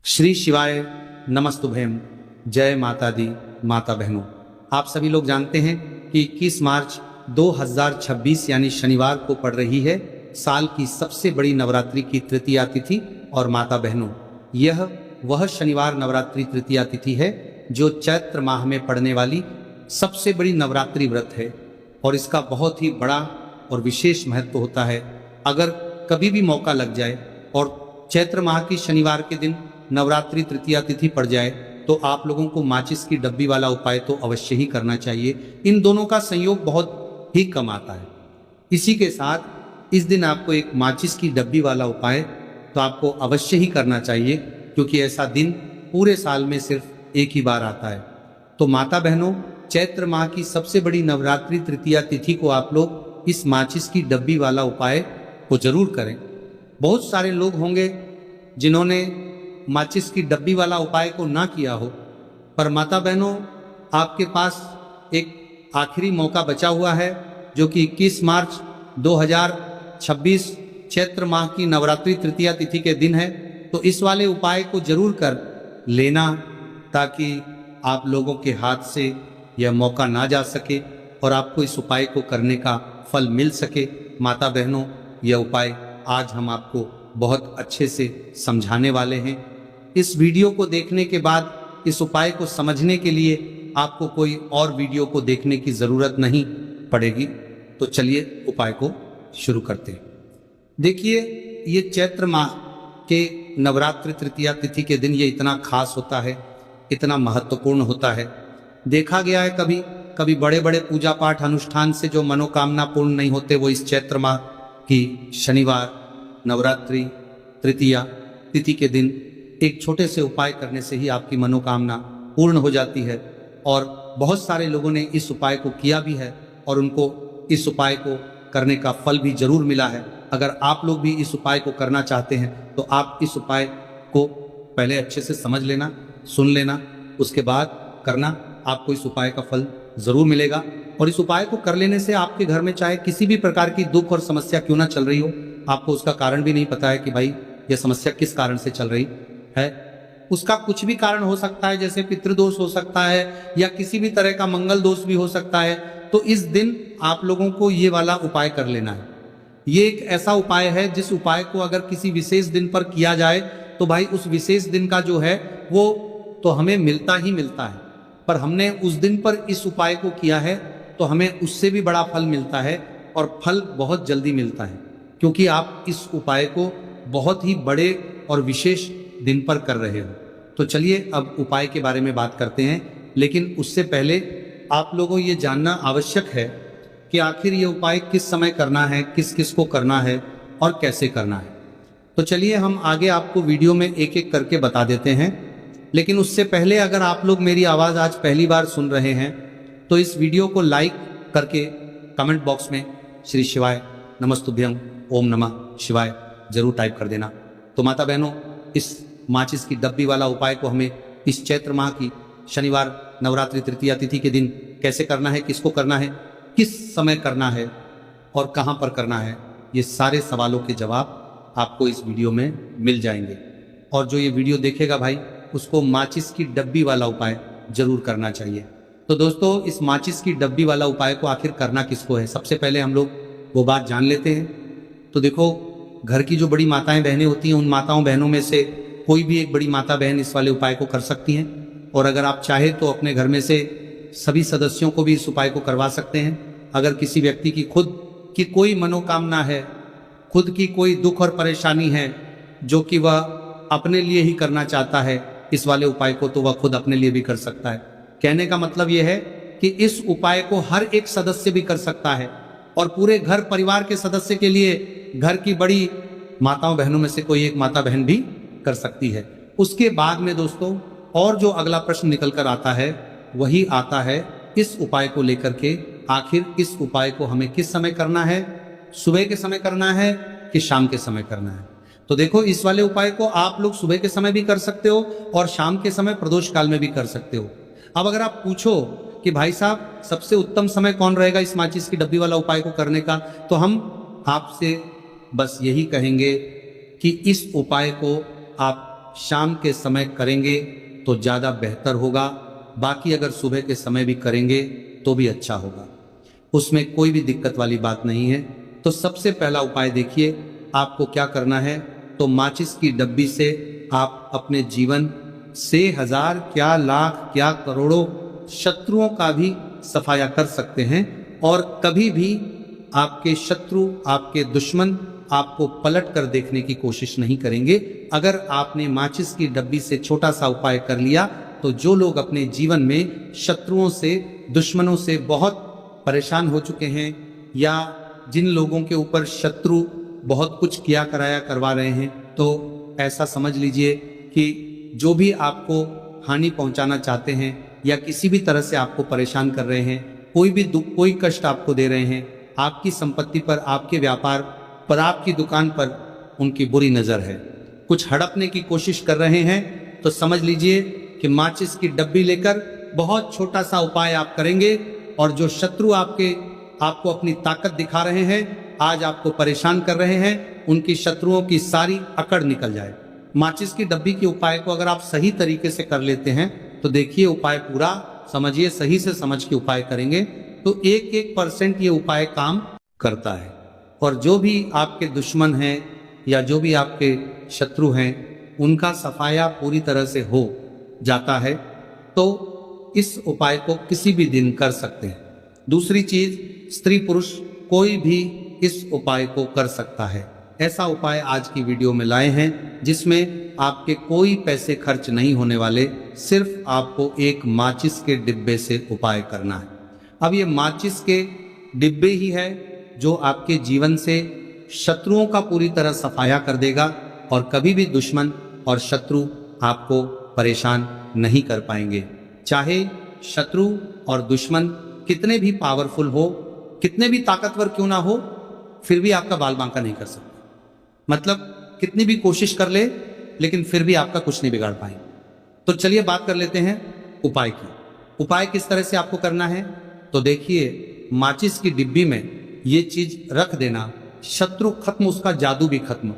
श्री शिवाय नमस्तुभ्यम। जय माता दी। माता बहनों, आप सभी लोग जानते हैं कि 21 मार्च 2026 यानी शनिवार को पड़ रही है साल की सबसे बड़ी नवरात्रि की तृतीया तिथि। और माता बहनों, यह वह शनिवार नवरात्रि तृतीया तिथि है जो चैत्र माह में पड़ने वाली सबसे बड़ी नवरात्रि व्रत है और इसका बहुत ही बड़ा और विशेष महत्व होता है। अगर कभी भी मौका लग जाए और चैत्र माह की शनिवार के दिन नवरात्रि तृतीया तिथि पड़ जाए तो आप लोगों को माचिस की डब्बी वाला उपाय तो अवश्य ही करना चाहिए। इन दोनों का संयोग बहुत ही कम आता है। इसी के साथ इस दिन आपको एक माचिस की डब्बी वाला उपाय तो आपको अवश्य ही करना चाहिए, क्योंकि ऐसा दिन पूरे साल में सिर्फ एक ही बार आता है। तो माता बहनों, चैत्र माह की सबसे बड़ी नवरात्रि तृतीया तिथि को आप लोग इस माचिस की डब्बी वाला उपाय को जरूर करें। बहुत सारे लोग होंगे जिन्होंने माचिस की डब्बी वाला उपाय को ना किया हो, पर माता बहनों, आपके पास एक आखिरी मौका बचा हुआ है जो कि 21 मार्च 2026 चैत्र माह की नवरात्रि तृतीया तिथि के दिन है। तो इस वाले उपाय को जरूर कर लेना ताकि आप लोगों के हाथ से यह मौका ना जा सके और आपको इस उपाय को करने का फल मिल सके। माता बहनों, यह उपाय आज हम आपको बहुत अच्छे से समझाने वाले हैं। इस वीडियो को देखने के बाद इस उपाय को समझने के लिए आपको कोई और वीडियो को देखने की ज़रूरत नहीं पड़ेगी। तो चलिए उपाय को शुरू करते हैं। देखिए, ये चैत्र माह के नवरात्रि तृतीया तिथि के दिन ये इतना खास होता है, इतना महत्वपूर्ण होता है। देखा गया है कभी कभी बड़े बड़े पूजा पाठ अनुष्ठान से जो मनोकामना पूर्ण नहीं होते, वो इस चैत्र माह की शनिवार नवरात्रि तृतीया तिथि के दिन एक छोटे से उपाय करने से ही आपकी मनोकामना पूर्ण हो जाती है। और बहुत सारे लोगों ने इस उपाय को किया भी है और उनको इस उपाय को करने का फल भी जरूर मिला है। अगर आप लोग भी इस उपाय को करना चाहते हैं तो आप इस उपाय को पहले अच्छे से समझ लेना, सुन लेना, उसके बाद करना। आपको इस उपाय का फल जरूर मिलेगा। और इस उपाय को कर लेने से आपके घर में चाहे किसी भी प्रकार की दुख और समस्या क्यों ना चल रही हो, आपको उसका कारण भी नहीं पता है कि भाई यह समस्या किस कारण से चल रही है। उसका कुछ भी कारण हो सकता है, जैसे पितृदोष हो सकता है या किसी भी तरह का मंगल दोष भी हो सकता है। तो इस दिन आप लोगों को ये वाला उपाय कर लेना है। ये एक ऐसा उपाय है जिस उपाय को अगर किसी विशेष दिन पर किया जाए तो भाई उस विशेष दिन का जो है वो तो हमें मिलता ही मिलता है, पर हमने उस दिन पर इस उपाय को किया है तो हमें उससे भी बड़ा फल मिलता है और फल बहुत जल्दी मिलता है, क्योंकि आप इस उपाय को बहुत ही बड़े और विशेष दिन पर कर रहे हो। तो चलिए अब उपाय के बारे में बात करते हैं, लेकिन उससे पहले आप लोगों को ये जानना आवश्यक है कि आखिर ये उपाय किस समय करना है, किस किस को करना है और कैसे करना है। तो चलिए हम आगे आपको वीडियो में एक एक करके बता देते हैं। लेकिन उससे पहले अगर आप लोग मेरी आवाज़ आज पहली बार सुन रहे हैं तो इस वीडियो को लाइक करके कमेंट बॉक्स में श्री शिवाय नमस्तुभ्यम ओम नमः शिवाय जरूर टाइप कर देना। तो माता बहनों, इस माचिस की डब्बी वाला उपाय को हमें इस चैत्र माह की शनिवार नवरात्रि तृतीया तिथि के दिन कैसे करना है, किसको करना है, किस समय करना है और कहाँ पर करना है, ये सारे सवालों के जवाब आपको इस वीडियो में मिल जाएंगे। और जो ये वीडियो देखेगा भाई, उसको माचिस की डब्बी वाला उपाय जरूर करना चाहिए। तो दोस्तों, इस माचिस की डब्बी वाला उपाय को आखिर करना किसको है, सबसे पहले हम लोग वो बात जान लेते हैं। तो देखो, घर की जो बड़ी माताएं बहनें होती हैं, उन माताओं बहनों में से कोई भी एक बड़ी माता बहन इस वाले उपाय को कर सकती हैं। और अगर आप चाहे तो अपने घर में से सभी सदस्यों को भी इस उपाय को करवा सकते हैं। अगर किसी व्यक्ति की खुद की कोई मनोकामना है, खुद की कोई दुख और परेशानी है जो कि वह अपने लिए ही करना चाहता है इस वाले उपाय को, तो वह खुद अपने लिए भी कर सकता है। कहने का मतलब यह है कि इस उपाय को हर एक सदस्य भी कर सकता है और पूरे घर परिवार के सदस्य के लिए घर की बड़ी माताओं बहनों में से कोई एक माता बहन भी कर सकती है। उसके बाद में दोस्तों और जो अगला प्रश्न निकल कर आता है वही आता है इस उपाय को लेकर के, आखिर इस उपाय को हमें किस समय करना है, सुबह के समय करना है कि शाम के समय करना है। तो देखो, इस वाले उपाय को आप लोग सुबह के समय भी कर सकते हो और शाम के समय प्रदोष काल में भी कर सकते हो। अब अगर आप पूछो कि भाई साहब सबसे उत्तम समय कौन रहेगा इस माचिस की डब्बी वाला उपाय को करने का, तो हम आपसे बस यही कहेंगे कि इस उपाय को आप शाम के समय करेंगे तो ज़्यादा बेहतर होगा। बाकी अगर सुबह के समय भी करेंगे तो भी अच्छा होगा, उसमें कोई भी दिक्कत वाली बात नहीं है। तो सबसे पहला उपाय देखिए, आपको क्या करना है। तो माचिस की डब्बी से आप अपने जीवन से हजार क्या लाख क्या करोड़ों शत्रुओं का भी सफाया कर सकते हैं। और कभी भी आपके शत्रु, आपके दुश्मन आपको पलट कर देखने की कोशिश नहीं करेंगे। अगर आपने माचिस की डब्बी से छोटा सा उपाय कर लिया तो जो लोग अपने जीवन में शत्रुओं से, दुश्मनों से बहुत परेशान हो चुके हैं, या जिन लोगों के ऊपर शत्रु बहुत कुछ किया कराया करवा रहे हैं, तो ऐसा समझ लीजिए कि जो भी आपको हानि पहुंचाना चाहते हैं या किसी भी तरह से आपको परेशान कर रहे हैं, कोई भी दुख, कोई कष्ट आपको दे रहे हैं, आपकी संपत्ति पर, आपके व्यापार पर, आपकी दुकान पर उनकी बुरी नजर है, कुछ हड़पने की कोशिश कर रहे हैं, तो समझ लीजिए कि माचिस की डब्बी लेकर बहुत छोटा सा उपाय आप करेंगे और जो शत्रु आपको अपनी ताकत दिखा रहे हैं, आज आपको परेशान कर रहे हैं, उनकी शत्रुओं की सारी अकड़ निकल जाए। माचिस की डब्बी के उपाय को अगर आप सही तरीके से कर लेते हैं तो देखिए उपाय पूरा समझिए, सही से समझ के उपाय करेंगे तो 1% ये उपाय काम करता है। और जो भी आपके दुश्मन हैं या जो भी आपके शत्रु हैं, उनका सफाया पूरी तरह से हो जाता है। तो इस उपाय को किसी भी दिन कर सकते हैं। दूसरी चीज, स्त्री पुरुष कोई भी इस उपाय को कर सकता है। ऐसा उपाय आज की वीडियो में लाए हैं जिसमें आपके कोई पैसे खर्च नहीं होने वाले, सिर्फ आपको एक माचिस के डिब्बे से उपाय करना है। अब ये माचिस के डिब्बे ही है जो आपके जीवन से शत्रुओं का पूरी तरह सफाया कर देगा और कभी भी दुश्मन और शत्रु आपको परेशान नहीं कर पाएंगे। चाहे शत्रु और दुश्मन कितने भी पावरफुल हो, कितने भी ताकतवर क्यों ना हो, फिर भी आपका बाल बांका नहीं कर सकते। मतलब कितनी भी कोशिश कर ले लेकिन फिर भी आपका कुछ नहीं बिगाड़ पाएंगे। तो चलिए बात कर लेते हैं उपाय की। उपाय किस तरह से आपको करना है, तो देखिए माचिस की डिब्बी में ये चीज रख देना, शत्रु खत्म, उसका जादू भी खत्म।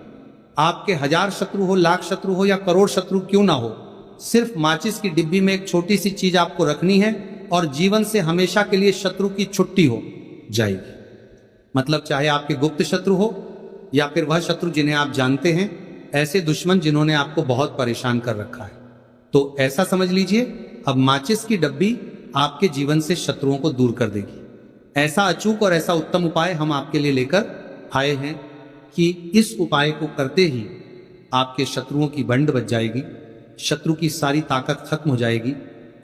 आपके 1000 शत्रु हो, लाख शत्रु हो या करोड़ शत्रु क्यों ना हो, सिर्फ माचिस की डिब्बी में एक छोटी सी चीज आपको रखनी है और जीवन से हमेशा के लिए शत्रु की छुट्टी हो जाएगी। मतलब चाहे आपके गुप्त शत्रु हो या फिर वह शत्रु जिन्हें आप जानते हैं, ऐसे दुश्मन जिन्होंने आपको बहुत परेशान कर रखा है, तो ऐसा समझ लीजिए अब माचिस की डब्बी आपके जीवन से शत्रुओं को दूर कर देगी। ऐसा अचूक और ऐसा उत्तम उपाय हम आपके लिए लेकर आए हैं कि इस उपाय को करते ही आपके शत्रुओं की बंड बच जाएगी, शत्रु की सारी ताकत खत्म हो जाएगी,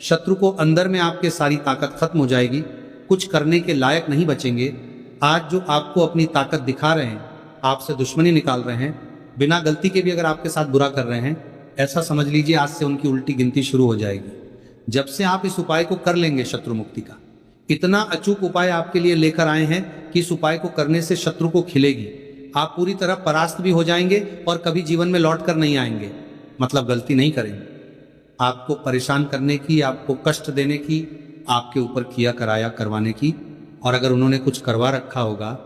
शत्रु को अंदर में आपके सारी ताकत खत्म हो जाएगी, कुछ करने के लायक नहीं बचेंगे। आज जो आपको अपनी ताकत दिखा रहे हैं, आपसे दुश्मनी निकाल रहे हैं, बिना गलती के भी अगर आपके साथ बुरा कर रहे हैं, ऐसा समझ लीजिए आज से उनकी उल्टी गिनती शुरू हो जाएगी। जब से आप इस उपाय को कर लेंगे शत्रु मुक्ति का, इतना अचूक उपाय आपके लिए लेकर आए हैं कि इस उपाय को करने से शत्रु को खिलेगी, आप पूरी तरह परास्त भी हो जाएंगे और कभी जीवन में लौट कर नहीं आएंगे। मतलब गलती नहीं करेंगे, आपको परेशान करने की, आपको कष्ट देने की, आपके ऊपर किया कराया करवाने की। और अगर उन्होंने कुछ करवा रखा होगा,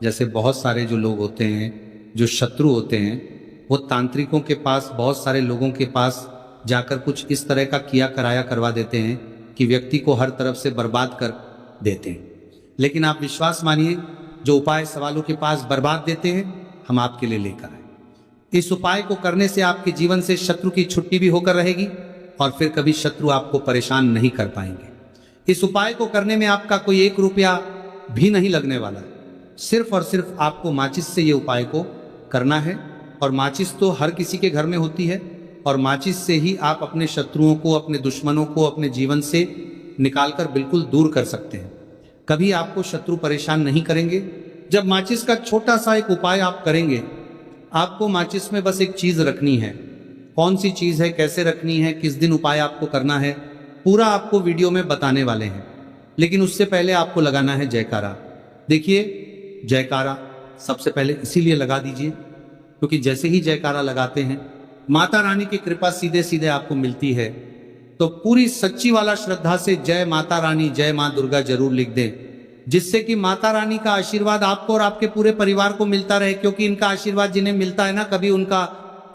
जैसे बहुत सारे जो लोग होते हैं, जो शत्रु होते हैं, वो तांत्रिकों के पास, बहुत सारे लोगों के पास जाकर कुछ इस तरह का किया कराया करवा देते हैं कि व्यक्ति को हर तरफ से बर्बाद कर देते हैं। लेकिन आप विश्वास मानिए, जो उपाय सवालों के पास बर्बाद देते हैं, हम आपके लिए लेकर आए। इस उपाय को करने से आपके जीवन से शत्रु की छुट्टी भी होकर रहेगी और फिर कभी शत्रु आपको परेशान नहीं कर पाएंगे। इस उपाय को करने में आपका कोई 1 रुपया भी नहीं लगने वाला, सिर्फ और सिर्फ आपको माचिस से ये उपाय को करना है। और माचिस तो हर किसी के घर में होती है और माचिस से ही आप अपने शत्रुओं को, अपने दुश्मनों को अपने जीवन से निकालकर बिल्कुल दूर कर सकते हैं। कभी आपको शत्रु परेशान नहीं करेंगे। जब माचिस का छोटा सा एक उपाय आप करेंगे, आपको माचिस में बस एक चीज रखनी है। कौन सी चीज है, कैसे रखनी है, किस दिन उपाय आपको करना है, पूरा आपको वीडियो में बताने वाले हैं। लेकिन उससे पहले आपको लगाना है जयकारा। देखिए जयकारा सबसे पहले इसीलिए लगा दीजिए क्योंकि जैसे ही जयकारा लगाते हैं, माता रानी की कृपा सीधे सीधे आपको मिलती है। तो पूरी सच्ची वाला श्रद्धा से जय माता रानी, जय मां दुर्गा जरूर लिख दें, जिससे कि माता रानी का आशीर्वाद आपको और आपके पूरे परिवार को मिलता रहे। क्योंकि इनका आशीर्वाद जिन्हें मिलता है ना, कभी उनका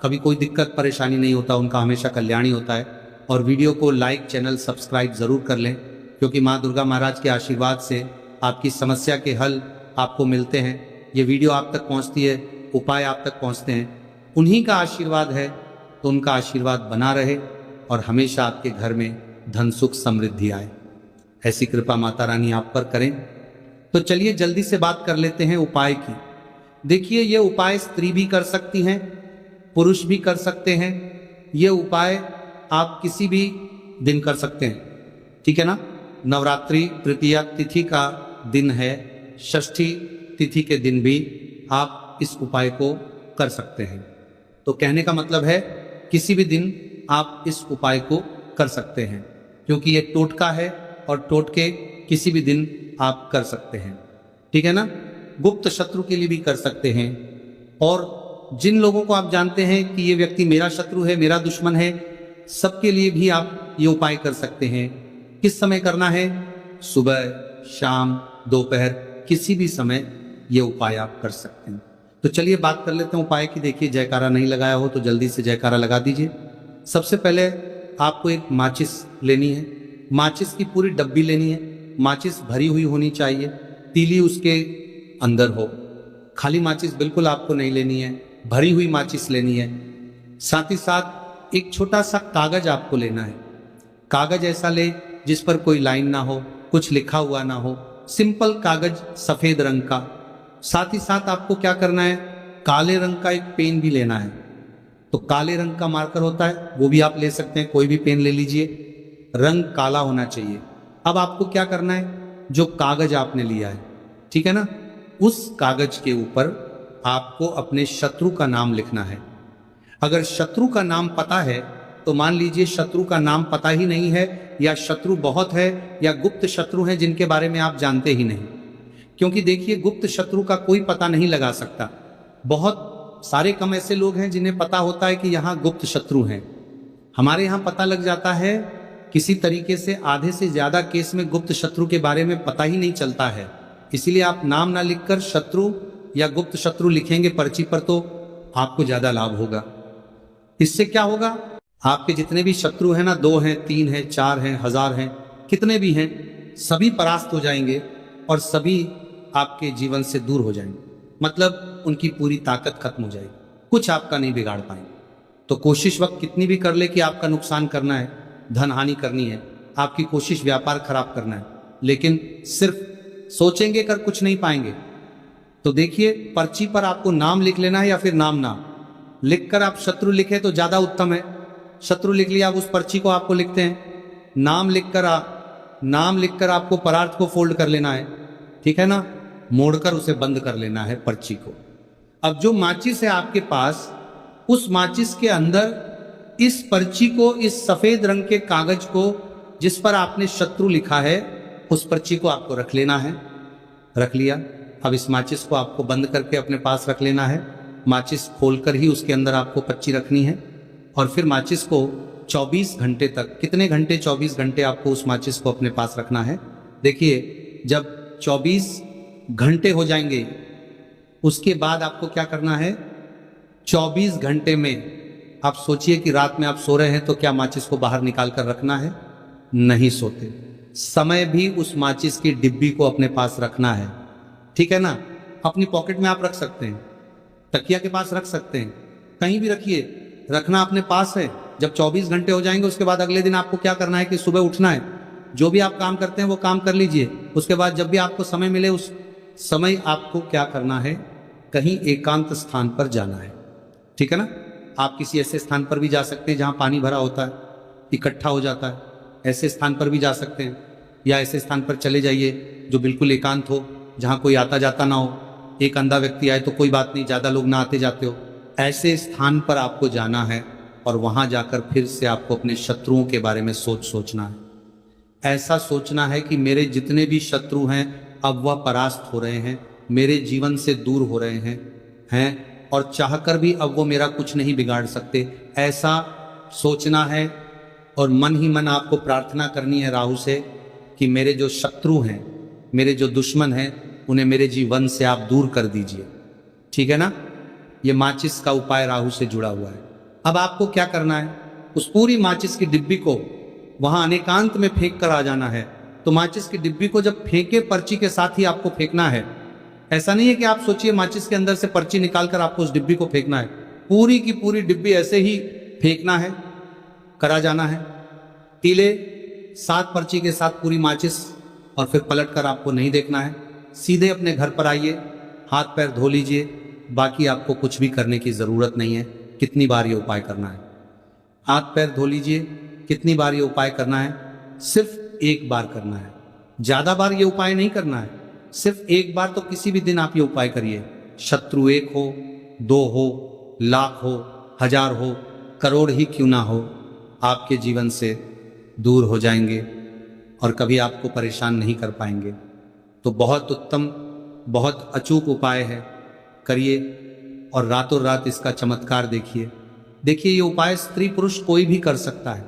कभी कोई दिक्कत परेशानी नहीं होता, उनका हमेशा कल्याण ही होता है। और वीडियो को लाइक, चैनल सब्सक्राइब ज़रूर कर लें, क्योंकि माँ दुर्गा महाराज के आशीर्वाद से आपकी समस्या के हल आपको मिलते हैं। ये वीडियो आप तक पहुँचती है, उपाय आप तक पहुँचते हैं, उन्हीं का आशीर्वाद है। तो उनका आशीर्वाद बना रहे और हमेशा आपके घर में धन सुख समृद्धि आए, ऐसी कृपा माता रानी आप पर करें। तो चलिए जल्दी से बात कर लेते हैं उपाय की। देखिए, ये उपाय स्त्री भी कर सकती हैं, पुरुष भी कर सकते हैं। ये उपाय आप किसी भी दिन कर सकते हैं, ठीक है ना। नवरात्रि तृतीया तिथि का दिन है, षष्ठी तिथि के दिन भी आप इस उपाय को कर सकते हैं। तो कहने का मतलब है किसी भी दिन आप इस उपाय को कर सकते हैं, क्योंकि ये टोटका है और टोटके किसी भी दिन आप कर सकते हैं, ठीक है ना। गुप्त शत्रु के लिए भी कर सकते हैं, और जिन लोगों को आप जानते हैं कि ये व्यक्ति मेरा शत्रु है, मेरा दुश्मन है, सबके लिए भी आप ये उपाय कर सकते हैं। किस समय करना है? सुबह, शाम, दोपहर, किसी भी समय ये उपाय आप कर सकते हैं। तो चलिए बात कर लेते हैं उपाय की। देखिए, जयकारा नहीं लगाया हो तो जल्दी से जयकारा लगा दीजिए। सबसे पहले आपको एक माचिस लेनी है, माचिस की पूरी डब्बी लेनी है। माचिस भरी हुई होनी चाहिए, तीली उसके अंदर हो। खाली माचिस बिल्कुल आपको नहीं लेनी है, भरी हुई माचिस लेनी है। साथ ही साथ एक छोटा सा कागज आपको लेना है। कागज ऐसा ले जिस पर कोई लाइन ना हो, कुछ लिखा हुआ ना हो, सिंपल कागज सफेद रंग का। साथ ही साथ आपको क्या करना है, काले रंग का एक पेन भी लेना है। तो काले रंग का मार्कर होता है, वो भी आप ले सकते हैं, कोई भी पेन ले लीजिए, रंग काला होना चाहिए। अब आपको क्या करना है, जो कागज आपने लिया है, ठीक है ना, उस कागज के ऊपर आपको अपने शत्रु का नाम लिखना है। अगर शत्रु का नाम पता है तो मान लीजिए शत्रु का नाम पता ही नहीं है, या शत्रु बहुत है, या गुप्त शत्रु हैं जिनके बारे में आप जानते ही नहीं। क्योंकि देखिए, गुप्त शत्रु का कोई पता नहीं लगा सकता। बहुत सारे कम ऐसे लोग हैं जिन्हें पता होता है कि यहाँ गुप्त शत्रु हैं। हमारे यहाँ पता लग जाता है किसी तरीके से। आधे से ज्यादा केस में गुप्त शत्रु के बारे में पता ही नहीं चलता है। इसीलिए आप नाम ना लिखकर शत्रु या गुप्त शत्रु लिखेंगे पर्ची पर, तो आपको ज्यादा लाभ होगा। इससे क्या होगा, आपके जितने भी शत्रु हैं ना, 2 हैं, 3 हैं, 4 हैं, 1000 हैं, कितने भी हैं, सभी परास्त हो जाएंगे और सभी आपके जीवन से दूर हो जाएंगे। मतलब उनकी पूरी ताकत खत्म हो जाएगी, कुछ आपका नहीं बिगाड़ पाएंगे। तो कोशिश वक्त कितनी भी कर ले कि आपका नुकसान करना है, धन हानि करनी है, आपकी कोशिश व्यापार खराब करना है, लेकिन सिर्फ सोचेंगे कर कुछ नहीं पाएंगे। तो देखिए, पर्ची पर आपको नाम लिख लेना है, या फिर नाम ना लिखकर आप शत्रु लिखे तो ज्यादा उत्तम है। शत्रु लिख लिया, आप उस पर्ची को आपको लिखते हैं। नाम लिखकर आपको परार्थ को फोल्ड कर लेना है, ठीक है ना, मोड़कर उसे बंद कर लेना है पर्ची को। अब जो माचिस है आपके पास, उस माचिस के अंदर इस पर्ची को, इस सफेद रंग के कागज को जिस पर आपने शत्रु लिखा है, उस पर्ची को आपको रख लेना है। रख लिया। अब इस माचिस को आपको बंद करके अपने पास रख लेना है। माचिस खोलकर ही उसके अंदर आपको पर्ची रखनी है, और फिर माचिस को 24 घंटे तक, कितने घंटे, 24 घंटे आपको उस माचिस को अपने पास रखना है। देखिए, जब 24 घंटे हो जाएंगे, उसके बाद आपको क्या करना है, 24 घंटे में आप सोचिए कि रात में आप सो रहे हैं, तो क्या माचिस को बाहर निकाल कर रखना है? नहीं सोते। समय भी उस माचिस की डिब्बी को अपने पास रखना है, ठीक है ना। अपनी पॉकेट में आप रख सकते हैं, तकिया के पास रख सकते हैं, कहीं भी रखिए, रखना अपने पास है। जब 24 घंटे हो जाएंगे, उसके बाद अगले दिन आपको क्या करना है कि सुबह उठना है, जो भी आप काम करते हैं वो काम कर लीजिए। उसके बाद जब भी आपको समय मिले, उस समय आपको क्या करना है, कहीं एकांत स्थान पर जाना है, ठीक है ना। आप किसी ऐसे स्थान पर भी जा सकते हैं जहां पानी भरा होता है, इकट्ठा हो जाता है, ऐसे स्थान पर भी जा सकते हैं। या ऐसे स्थान पर चले जाइए जो बिल्कुल एकांत हो, जहां कोई आता जाता ना हो। एक अंधा व्यक्ति आए तो कोई बात नहीं, ज्यादा लोग ना आते जाते हो। ऐसे स्थान पर आपको जाना है, और वहां जाकर फिर से आपको अपने शत्रुओं के बारे में सोचना है। ऐसा सोचना है कि मेरे जितने भी शत्रु हैं, अब वह परास्त हो रहे हैं, मेरे जीवन से दूर हो रहे हैं, और चाहकर भी अब वो मेरा कुछ नहीं बिगाड़ सकते। ऐसा सोचना है, और मन ही मन आपको प्रार्थना करनी है राहु से कि मेरे जो शत्रु हैं, मेरे जो दुश्मन हैं, उन्हें मेरे जीवन से आप दूर कर दीजिए, ठीक है ना। ये माचिस का उपाय राहु से जुड़ा हुआ है। अब आपको क्या करना है, उस पूरी माचिस की डिब्बी को वहां अनेकांत में फेंक कर आ जाना है। तो माचिस की डिब्बी को जब फेंके, पर्ची के साथ ही आपको फेंकना है। ऐसा नहीं है कि आप सोचिए माचिस के अंदर से पर्ची निकालकर आपको उस डिब्बी को फेंकना है। पूरी की पूरी डिब्बी ऐसे ही फेंकना है, करा जाना है। तीले 7 पर्ची के साथ पूरी माचिस, और फिर पलटकर आपको नहीं देखना है। सीधे अपने घर पर आइए, हाथ पैर धो लीजिए। बाकी आपको कुछ भी करने की जरूरत नहीं है। कितनी बार ये उपाय करना है, हाथ पैर धो लीजिए। कितनी बार ये उपाय करना है, सिर्फ एक बार करना है। ज्यादा बार ये उपाय नहीं करना है, सिर्फ एक बार। तो किसी भी दिन आप ये उपाय करिए। शत्रु 1 हो, 2 हो, लाख हो, 1000 हो, करोड़ ही क्यों ना हो, आपके जीवन से दूर हो जाएंगे और कभी आपको परेशान नहीं कर पाएंगे। तो बहुत उत्तम, बहुत अचूक उपाय है, करिए और रातों रात इसका चमत्कार देखिए। देखिए, ये उपाय स्त्री पुरुष कोई भी कर सकता है।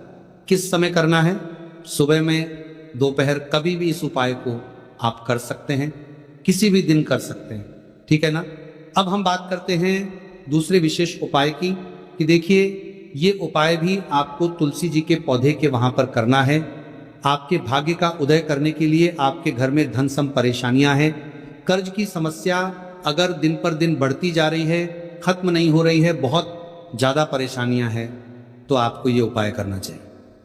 किस समय करना है, सुबह में, दोपहर, कभी भी इस उपाय को आप कर सकते हैं। किसी भी दिन कर सकते हैं, ठीक है ना। अब हम बात करते हैं दूसरे विशेष उपाय की, कि देखिए ये उपाय भी आपको तुलसी जी के पौधे के वहां पर करना है। आपके भाग्य का उदय करने के लिए आपके घर में धन सम परेशानियां हैं, कर्ज की समस्या अगर दिन पर दिन बढ़ती जा रही है, खत्म नहीं हो रही है, बहुत ज्यादा परेशानियां हैं, तो आपको ये उपाय करना चाहिए।